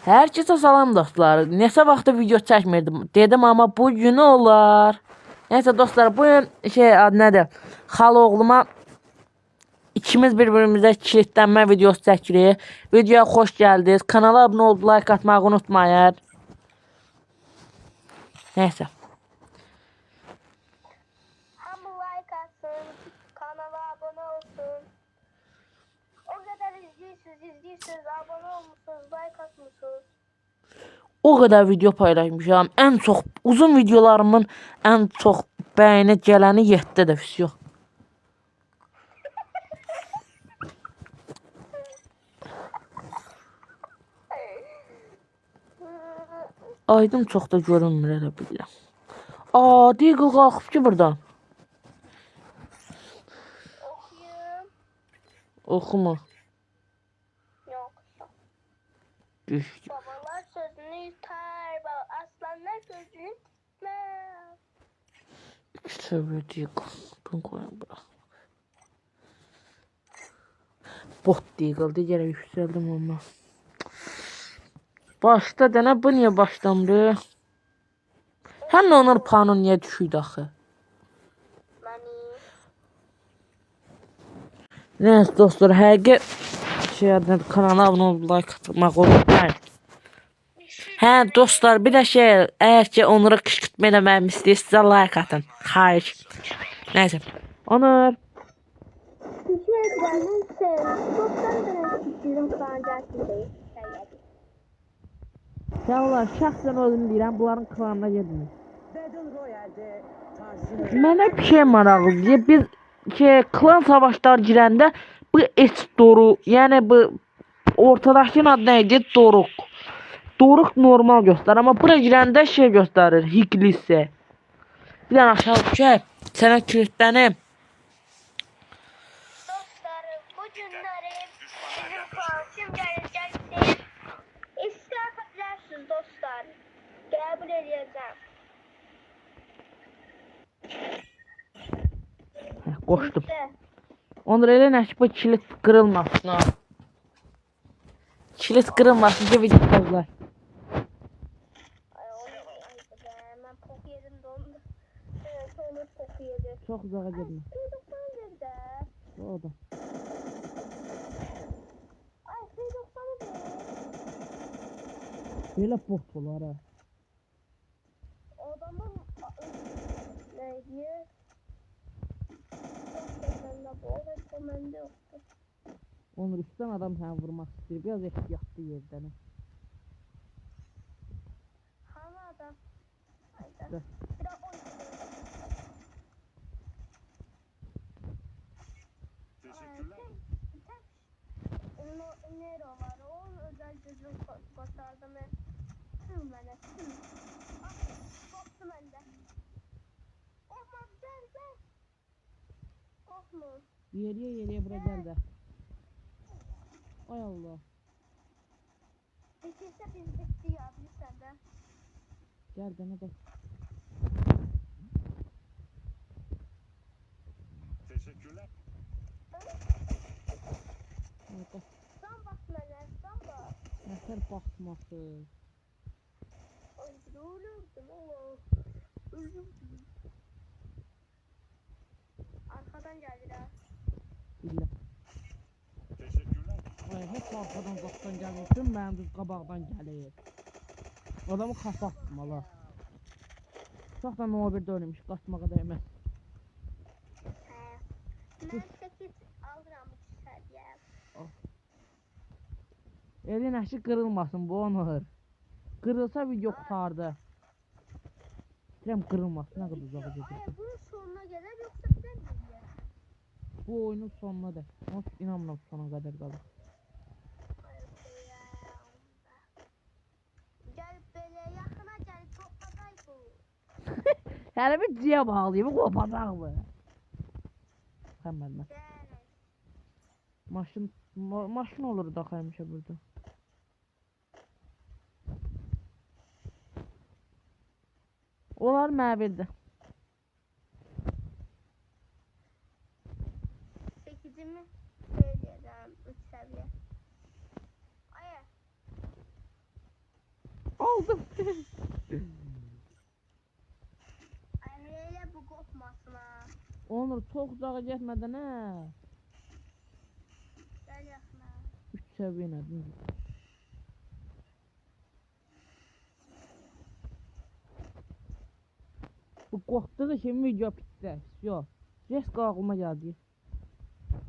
Herkese salam dostlar. Neçə vaxtı video çəkmirdim. Dedim amma bu gün olar. Neyse dostlar, bu şey adı nədir? Xaloğluma ikimiz bir-birimizə kilitlənmə videosu çəkirik. Videoya xoş gəldiniz. Kanala abunə olub like atmağı unutmayın. Neyse. Hamı like atsın, kanala abone olsun. O kadar izliyorsunuz, abone olmuşsunuz, like atmışsınız. O kadar video paylaşmışam. En çok uzun videolarımın en çok beğeni geleni 7 də video. Aydın çox da görünmür elə bilirəm. Aa, Deagle qalxıb ki buradan. Okuyayım. Oxuma. Yok. Düş. Babalar sözünü yutar, aslanlar sözünü tutmaz. Tövbe Deagle. Bunu koyun bura. Bot Deagle de gerek yükseldim ama. Başta dənə bu niyə başlamır? Həm də onlar pano niyə düşüydü axı? Neyse dostlar, həqiqi şeylərdən kanala abunə olub like atmaq unutmayın. Hə dostlar, bir də şey, əgər ki onları qışqırtma eləməyimi istəyirsinizsə like atın. Xahiş. Neyse. Onur. Teşekkür ederim. Çoktan bizim kanalcasındayız. Sağ olar, şəxsən özüm deyirəm, bunların klanına gedin. Mənə bir şey maraqlıdır. Biz klan savaşlar girəndə bu Doru, yəni bu ortadakının adı nə idi? Doruk. Doruk normal göstərir, amma bura girəndə şey göstərir, Higlisi. Bir dənə aşağı düşək, sənə kilitlənib. Dostlarım, bu günləri bizim klanım gələcəkdir. İstiraf edersiniz dostlar. Qəbul edəcəm. Qoşdum. Onur elə nə ki bu kilit qırılmasın ha. Kilit qırılmasın ki video qazlar. Ben pok yedim dondu. Sonra pok yedim. Çox uzağa getmə. F90 nerede? O da. Ay F90'ı ver. Belə bot olar ha. Adamın neydi? Bende yoktu. Onur üstten adam səni vurmaq istəyir. Biraz ehtiyatlı yerdən. Hangi adam? Hayda. Dur. Biraz oy. Teşekkürler. Onun nere var? Onun özel gözüm gösterdim. Tüm bana. Tüm. Korktum bende. Korkma gel. Korkma. Yeriye bura gəl də. Ay Allah. Bitirse biz bitti ya bilirsen de. Gəl də nə də. Teşekkürler. Orada. Sen bak bana. Sen bak. Nətər baxması. Ay ölürdüm oğlum. Ölürdüm. Arkadan geldiler. Billə. Teşekkürler. Ay, heç arxadan uzaqdan gəlmişdim, mənim düz qabaqdan gəlir. Adamı kafa attım ala. Çox da no bir dönmüş, qaçmağa dəyməz. Ben 8 aldıram bu seviye. Elin əşi qırılmasın bu Onur. Qırılsa video qutardı. İstəyirəm qırılmasın, nə qədər uzağa gedir. Ay bunun sonuna gelir yoksa bilen mi? Bu oyunun sonuna da. Ama inanmıram sona kadar qalır. Gel böyle yakına gel toplatay bu. Yəni bir ciyə bağlayıb, qopacaq bu. Həmən. Gel. Maşın olur da həmişə burada. Onlar məbildir. 8'imi söyleyeceğim 3 seviye. Ay oldum. Emre'yle bu kopmasın ha. Onur çok uzağa getmeden ha. Gel yakına. 3 seviye nədir? Bu qorxdu da şimdi video bitdi. Yok. Resk ağlıma geldi.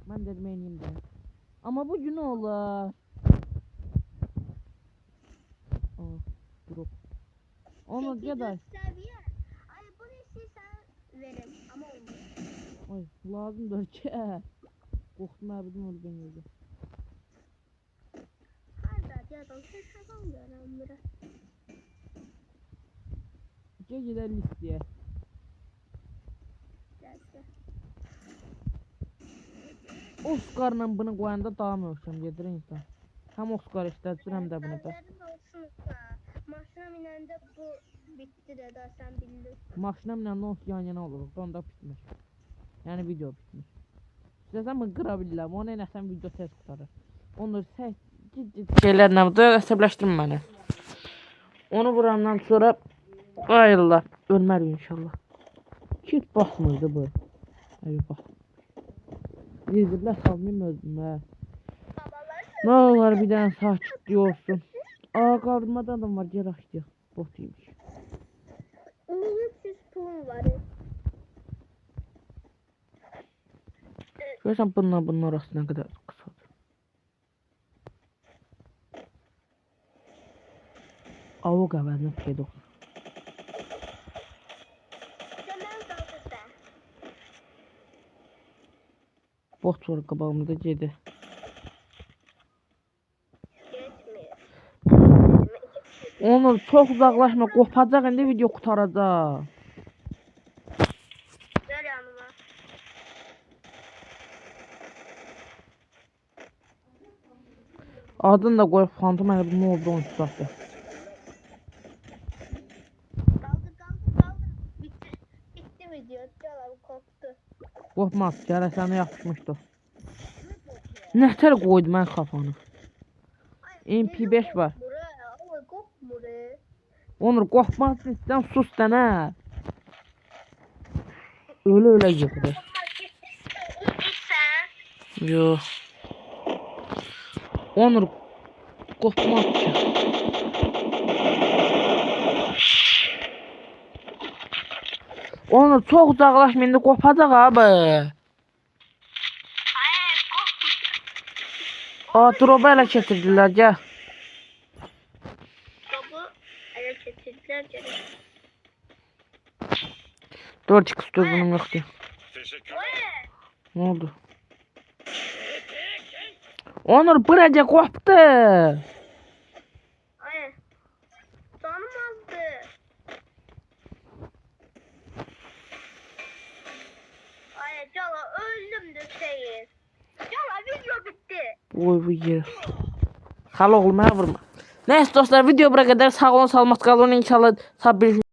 Ben dedim eneyim de. Ama bu gün olar. Aa, drop. Onur Jedi. Seviye. Ay bu işi sen verin ama olmuyor. Ay lazımdır ki. Qorxdum abim oldu ben yedi. Harda adam sen adam görürüm biraz. Gecələr listəyə. Gelsin. Oscar'la bunu qoyanda daha möhkəm gedir insan. Həm Oscar işlədir, həm də bunu da. Gözlerin olsun ha. Maşına minəndə bu bitti de daha sen bildin. Maşına minəndə onsuz yan-yana oluruq, onda bitmir. Yəni video bitmir. İstəsən bunu qıra bilirəm, onu eləsən video tez qutarır. Onu ciddi şeylərlə də əsəbləşdirmə məni. Onu vurandan sonra ayrılar. Ölmərik inşallah. Kit basmırdı bu. Ay bax. Zirdirlər salmayayım öldüm hə. Ne olur bir dənə sakitlik olsun. Aa kaldırmada adam var, gel açdı. Bot imiş. 300 pulum var. Görürsən bunun arası nə qədər qısadır. Avuk əvəzinə peydoq. Hemen kaldı sen. Bot var qabağımda gedi. Geçmiyor. Onur çox uzaqlaşma, qopacaq indi video qutaracaq. Gel yanıma. Adını da qoyub Phantom əli nə oldu 13 saatda. Kaldır. Bitti video. Gel abi koptu. Qopmaz, gələsində yapışmışdı. Nətər qoydu mən kafanı. MP5 var. Buraya. Ama kop buraya. Onur qopmaz sizdən sus dənə. Öyle yıkılır. Sen. Yo. Onur qopmaz ki. Onur çox uzaqlaşma, indi qopacaq abi. Hayır koptu. Aa, droba elə gətirdilər, gəl. Topu ele getirdiler gene. 4x bunun yoxdur. Teşekkürler. Ne oldu? Onur buraya qopdu. Hayır. Tanımazdı. Hayır Cala öldüm de seyir. Cala video bitti. Oy bu yer. Xal oğlum, mənə vurma. Neyse dostlar, video buraya qədər. Sağ olun, salamat qalın. İnşallah sabır